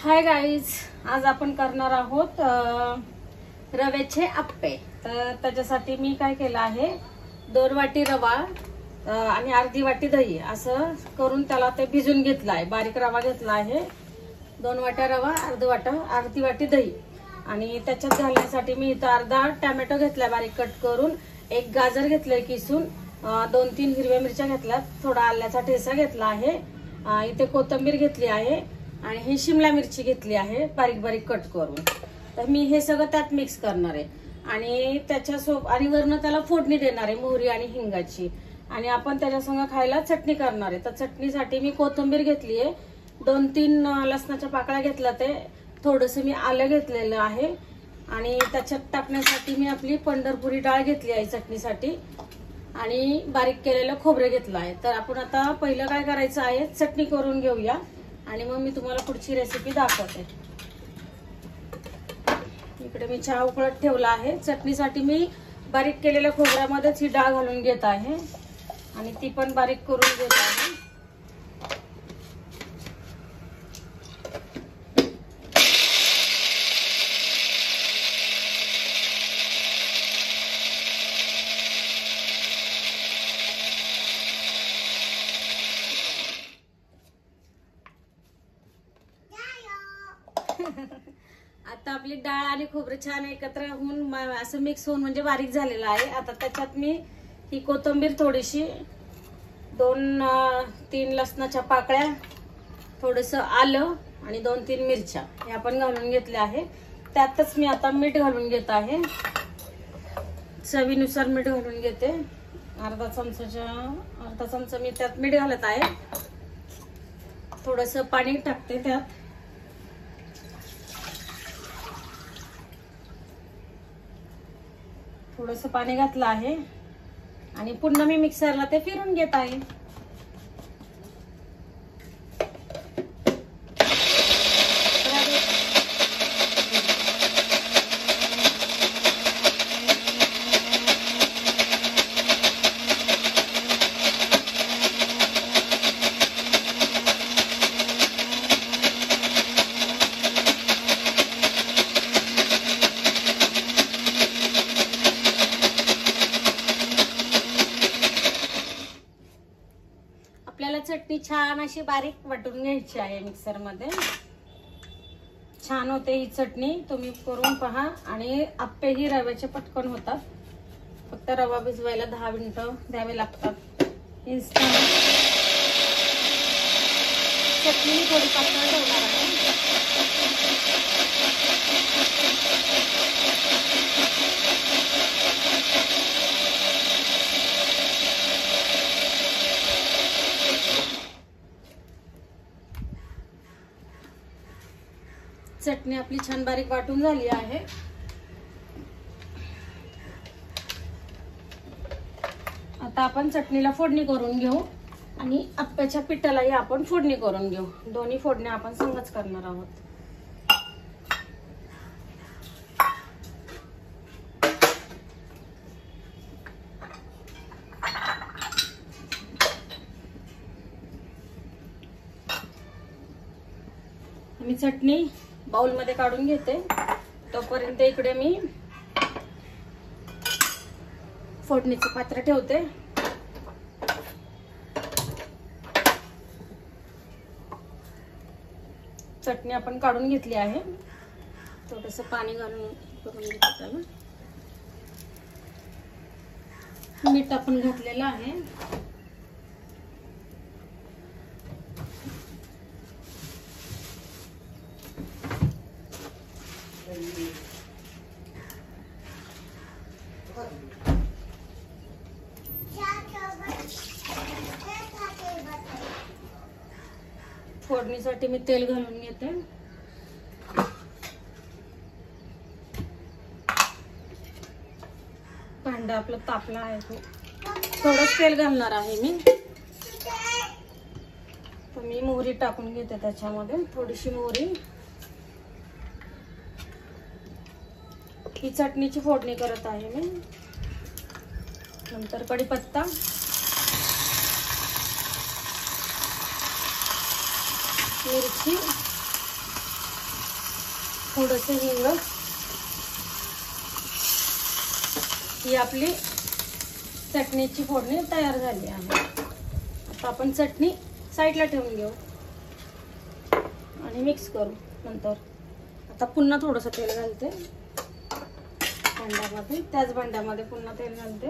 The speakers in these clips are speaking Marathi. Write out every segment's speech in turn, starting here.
हाय गाईज, आज आपण करणार आहोत रव्याचे आप्पे। तर त्याच्यासाठी मी काय केलं आहे, 2 वाटी रवा आणि अर्धी वाटी दही असं करून त्याला ते भिजून घेतला आहे। बारीक रवा घेतला आहे, 2 वाट्या रवा, अर्धी वाटी दही। आणि त्याच्यात घालण्यासाठी मी इथं अर्धा टोमॅटो घेतला बारीक कट करून, 1 गाजर घेतलंय किसून, 2-3 हिरव्या मिरच्या घेतल्यात, थोडा आल्याचा ठेचा घेतला आहे, इथे कोथिंबीर घेतली आहे आणि ही शिमला मिरची घेतली आहे बारीक बारीक कट करून। तर मी हे सगळं त्यात मिक्स करणार आहे आणि त्याच्यासोबत आणि वरनं त्याला फोडणी देणार आहे मोहरी आणि हिंगाची। आणि आपण त्याच्यासंग खायला चटणी करणार आहे। तर चटणीसाठी मी कोथिंबीर घेतली आहे, 2-3 लसणाच्या पाकळ्या घेतल्या, ते थोडंसं मी आलं घेतलेलं आहे आणि त्याच्यात टाकण्यासाठी मी आपली पंढरपुरी डाळ घेतली आहे चटणीसाठी आणि बारीक केलेलं खोबरं घेतलं आहे। तर आपण आता पहिलं काय करायचं आहे, चटणी करून घेऊया आणि मग मी तुम्हाला पुढची रेसिपी दाखवते। इकडे मी चहा उकळत ठेवला आहे। चटणीसाठी मी बारीक केलेल्या खोबऱ्यामध्येच ही डाळ घालून घेत आहे आणि ती पण बारीक करून घेत आहे। आता आपली डाळ आणि खोबरं छान एकत्र होऊन असं मिक्स होऊन म्हणजे बारीक झालेलं आहे। आता त्याच्यात मी ही कोथिंबीर थोडीशी, 2-3 लसणाच्या पाकळ्या, थोडंसं आलं आणि 2-3 मिरच्या हे आपण घालून घेतले आहे। त्यातच मी आता मीठ घालून घेत आहे, चवीनुसार मीठ घालून घेते। अर्धा चमचा मी त्यात मीठ घालत आहे, थोडंसं पाणी टाकते त्यात, थोडंसं पाणी घातलं आहे आणि पुन्हा मी मिक्सरला ते फिरून घेत आहे। आपल्याला चटणी छान अशी बारीक वाटून घ्यायची आहे मिक्सर मध्ये। छान होते ही चटणी, तुम्ही करून पहा। आणि आप्पे ही रव्याचे पटकन होतात, फक्त रवा भिजवायला 10 मिनिटं द्यावे लागतात। इन्स्टंट चटणी थोडी पातळ ठेवणार आहे। चटणी आपली छान बारीक वाटून झाली आहे। आता आपण चटणीला फोडणी करून घेऊ आणि आप्प्याच्या पिठालाही आपण फोडणी करून घेऊ। दोन्ही फोडण्या आपण संगच करणार आहोत। मी चटणी बाउल मध्ये काढून घेते, तोपर्यंत इकडे मी फोडणीचं पात्र ठेवते। चटणी आपण काढून घेतली आहे, थोडंसं पाणी घालून करून घेते त्याला। मीठ आपण घातलेलं आहे, फोडणीसाठी मी तेल घालून घेते। भांडा आपलं तापला आहे, थोडंच तेल घालणार आहे मी। तर मी मोहरी टाकून घेते त्याच्यामध्ये, थोडीशी मोहरी। ही चटणीची फोडणी करत आहे मी। नंतर कढीपत्ता, मिरची, थोडंसं हिंग. ही आपली चटणीची फोडणी तयार झाली आहे. आता आपण चटणी साईडला ठेवून घेऊ आणि मिक्स करू नंतर. आता पुन्हा थोडंसं तेल घालते भांड्यामध्ये, त्याच भांड्यामध्ये पुन्हा तेल घालते.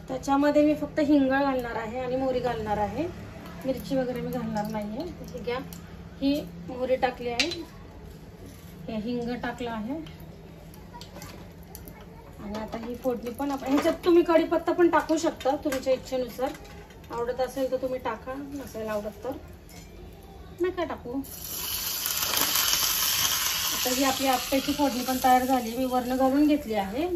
त्याच्यामध्ये मी फक्त हिंग घालणार आहे आणि मोहरी घालणार आहे. मिरची वगैरे मी घालणार नाहीये. तशी घ्या, ही मोहरी टाकली आहे, हे हिंग टाकलं आहे आणि आता ही फोडणी पण आपण ह्याच्यात तुम्ही कढीपत्ता पण टाकू शकता तुमच्या इच्छेनुसार. आवडत असेल तर तुम्ही टाका, नसेल आवडत तर नका टाकू. आता ही आपली आप्याची फोडणी पण तयार झाली, मी वरण घालून घेतली आहे.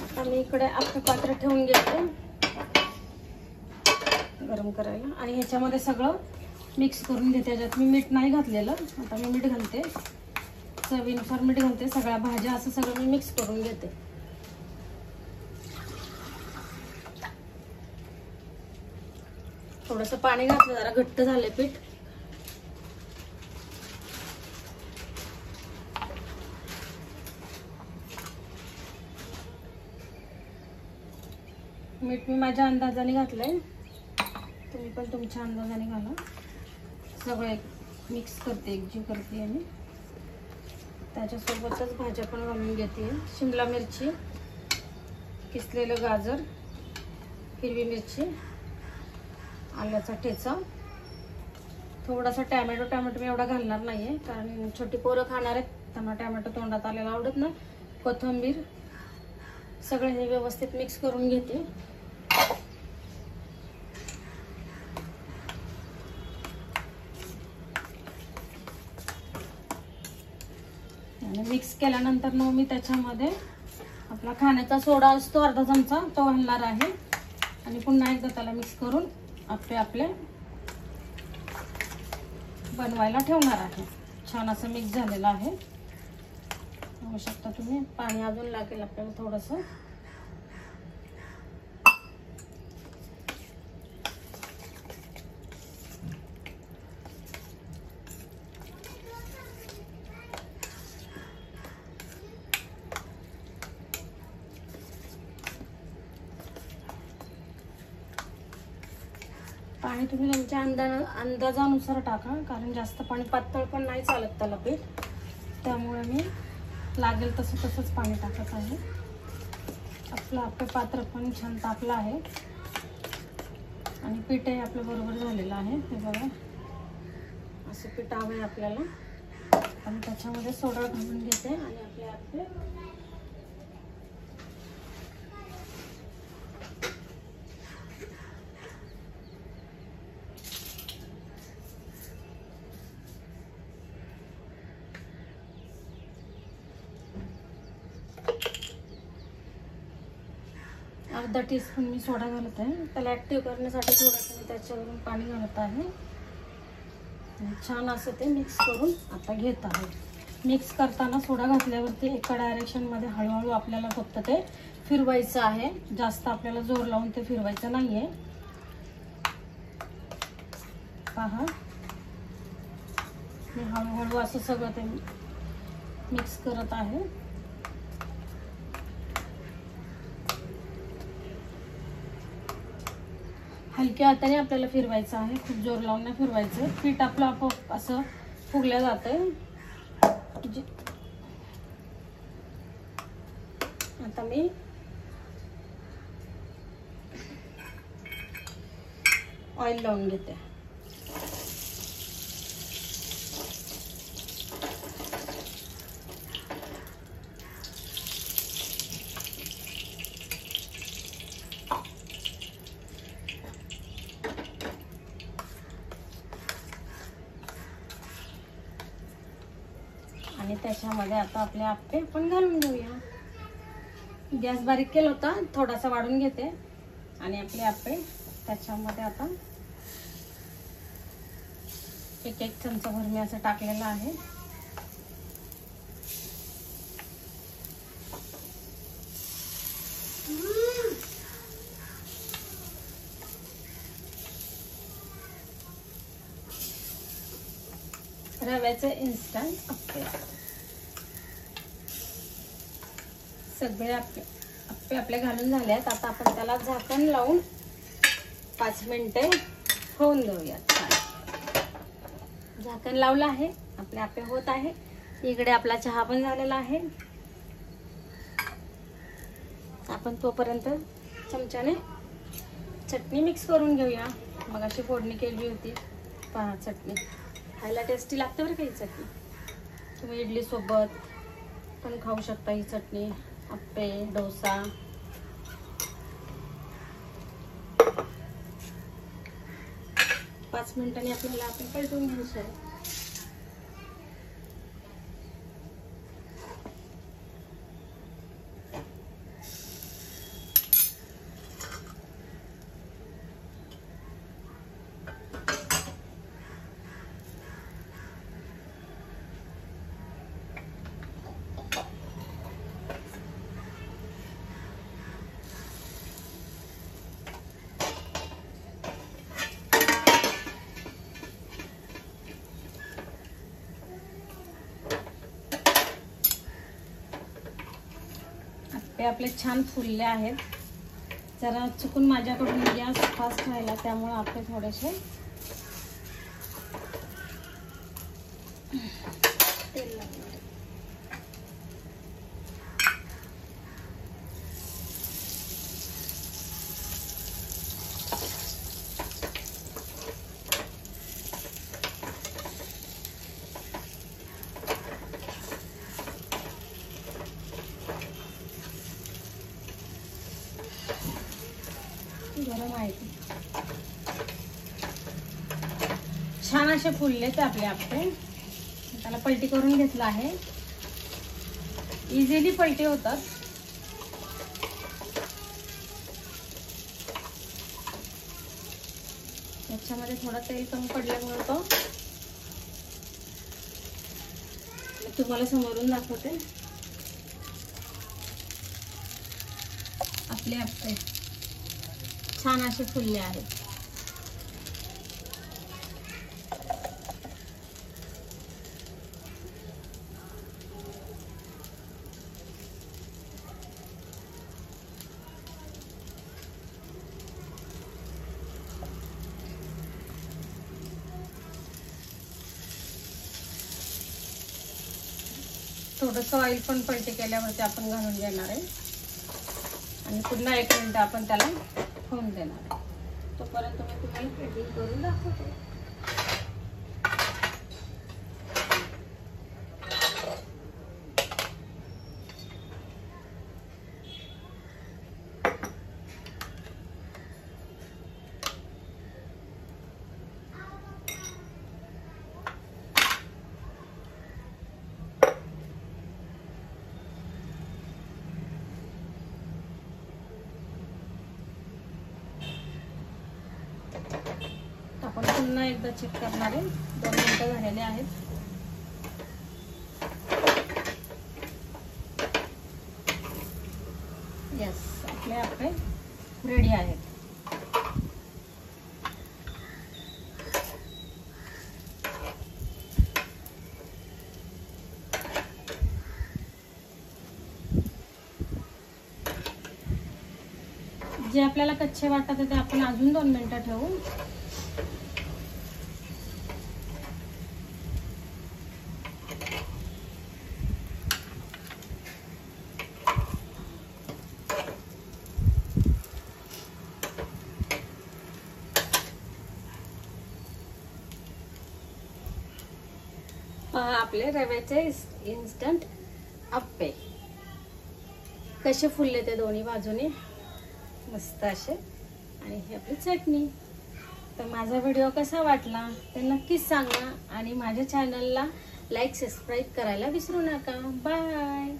आता मी इकडे आप्पे पात्र ठेवून घेते गरम करायला आणि ह्याच्यामध्ये सगळं मिक्स करून घेते. त्याच्यात मी मीठ नाही घातलेलं, आता मी मीठ घालते, चवीनुसार मीठ घालते. सगळ्या भाज्या असं सगळं मी मिक्स करून घेते. थोडंसं पाणी घातलं, जरा घट्ट झाले पीठ. मीठ मी माझ्या अंदाजाने घातलंय, तुम्ही पण तुमच्या अंदाजाने घाला. सगळं मिक्स करते, एकजीव करते आणि त्याच्यासोबतच भाज्या पण घालून घेते. शिमला मिरची, किसलेलं गाजर, हिरवी मिरची, आल्याचा ठेचा, थोडासा टॅमॅटो मी एवढा घालणार नाहीये कारण छोटी पोरं खाणार आहेत, त्यांना टॅमॅटो तोंडात आलेला आवडत नाही. कोथिंबीर, सगळे हे व्यवस्थित मिक्स करून घेते. आणि मिक्स केल्यानंतर मग मी त्याच्यामध्ये आपला खाण्याचा सोडा असतो अर्धा चमचा, तो घालणार आहे आणि पुन्हा एकदा त्याला मिक्स करून आपले बनवायला ठेवणार आहे. छान असं मिक्स झालेलं आहे, बघू शकता तुम्ही. पाणी अजून लागेल आपल्याला थोडंसं. पाणी तुम्ही तुमच्या अंदाजानुसार टाका कारण जास्त पाणी पातळ पण नाही चालत त्याला पीठ, त्यामुळे मी लागेल तसंच पाणी टाकत आहे. आपलं आप्पे पात्र पण छान तापलं आहे आणि पीठही आपलं बरोबर झालेलं आहे. हे बघा, असं पीठ हवं आपल्याला. आणि त्याच्यामध्ये सोडा घालून घेते आणि आपले आप्पे अर्धा टीस्पून मी सोडा घालत आहे. त्याला ॲक्टिव्ह करण्यासाठी थोडंसं मी त्याच्यावरून पाणी घालत आहे. छान असं ते मिक्स करून आता घेत आहे. मिक्स करताना सोडा घातल्यावरती एका डायरेक्शनमध्ये हळूहळू आपल्याला फक्त ते फिरवायचं आहे, जास्त आपल्याला जोर लावून ते फिरवायचं नाही आहे. पहा, मी हळूहळू असं सगळं ते मिक्स करत आहे. हलक्या हाताने आपल्याला फिरवायचं आहे, खूप जोर लावून नाही फिरवायचं. पीठ आपलं आपोआप असं फुगलं जातंय. आता मी ऑइल लावून घेते. आणि त्याच्यामध्ये आता आपले आप्पे आपण घालून घेऊया. गॅस बारीक केला होता, थोडासा वाढून घेते आणि आपले आप्पे त्याच्यामध्ये आता एक चमचा भर मी असं टाकलेलं आहे. रव्याचे इन्स्टंट अप्पे. सगळे अप्पे आपले घालून झाले आहेत. आता आपण त्याला झाकण लावून 5 मिनिटे होऊन देऊयात. झाकण लावलं आहे, आपले अप्पे होत आहे. इकडे आपला चहा पण झालेला आहे. आपण तोपर्यंत चमच्याने चटणी मिक्स करून घेऊया. मग अशी फोडणी केली होती पहा, चटणी खायला टेस्टी लागते बरं का ही चटणी. तुम्ही इडली सोबत पण खाऊ शकता ही चटणी. अप्पे, डोसा. पाच मिनिटांनी आपल्याला आपण पलटून घ्यायचं आहे. हे आपले छान फुलले आहेत. जरा चुकून माझ्याकडून गॅस फास्ट राहिला, त्यामुळे आपले थोडेसे तेल लागले. गरम आहे ते. छान असे फुलले ते आपले अप्पे. त्याला पलटी करून घेतलं आहे. इझिली पलटी होतात. याच्यामध्ये थोडं तेल कमी पडल्यामुळे तो तुम्हाला समोरून दाखवते. आपले अप्पे छान असे फुलले आहेत. थोडंसं ऑइल पण पलटी केल्यावरती आपण घालून घेणार आहे आणि पुन्हा 1 मिनिट आपण त्याला होऊन देणार आहे. तोपर्यंत मी तुम्हाला प्लेटिंग करून दाखवते. आपण पुन्हा एकदा चेक करणार आहे. 2 मिनिटं झालेले आहेत. यस, आपले अप्पे रेडी आहेत. जे आपल्याला कच्चे वाटतात ते आपण अजून 2 मिनिटं ठेवू. आपले रव्याचे इन्स्टंट अप्पे कसे फुलले ते दोन्ही बाजूने मस्त असे. आणि ही आपली चटणी. तर माझा व्हिडिओ कसा वाटला ते नक्कीच सांगा आणि माझ्या चॅनलला लाईक सबस्क्राईब करायला विसरू नका. बाय.